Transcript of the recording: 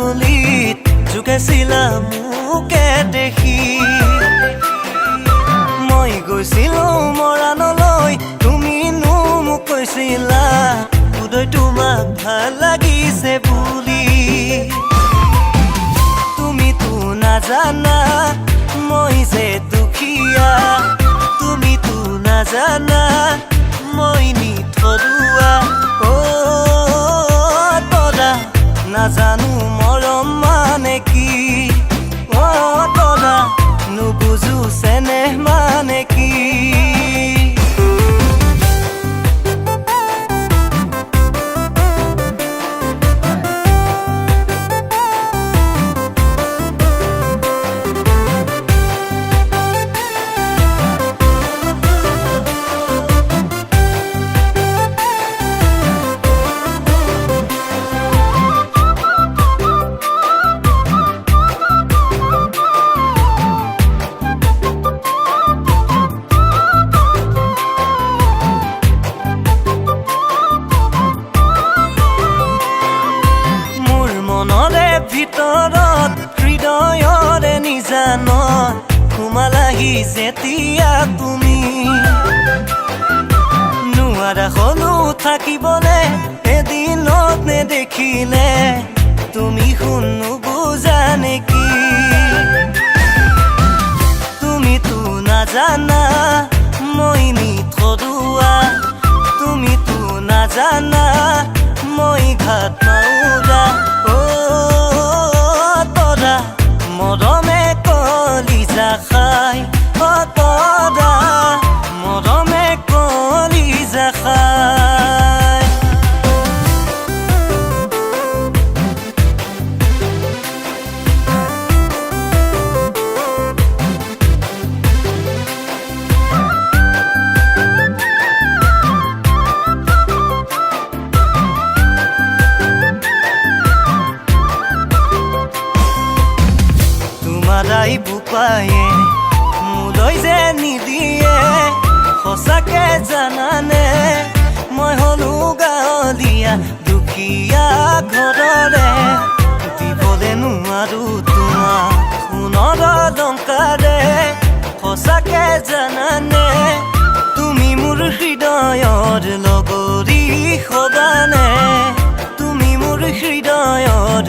তুলিত জোকাইছিলা মোকে দেখি মই গৈছিলো মৰাণলৈ তুমিনো মোক কৈছিলা উদয় তোমাক ভাল লাগিছে বুলি তুমিতো নাজানা মই যে দুখীয়া তুমিতো নাজানা মই নিথৰুৱা তৰা নাজানো মৰম মানে কি তৰা নুবুজো চেনেহ মানে কি ভিতৰত হৃদয়ৰে নিজান সোমালাহি যেতিয়া তুমি নোৱাৰা হলো থাকিবলে এদিনত নেদেখিলে তুমি শুনো বুজা নেকি তুমিতো নাজানা মই নিথৰুৱা তুমিতো নাজানা মই ঘাট মাউৰা মৰমে কলিজা খাই তৰা মৰমে কলিজা খাই তোমাৰাই বোপায়ে মোলৈ যে নিদিয়ে সঁচাকে জানানে মই হলো গাঁৱলীয়া দুখীয়া ঘৰৰে দিবলে নোৱাৰো তোমাক সোণৰ অলংকাৰে সঁচাকে জানানে তুমি মোৰ হৃদয়ৰ লগৰী হবানে তুমি মোৰ হৃদয়ৰ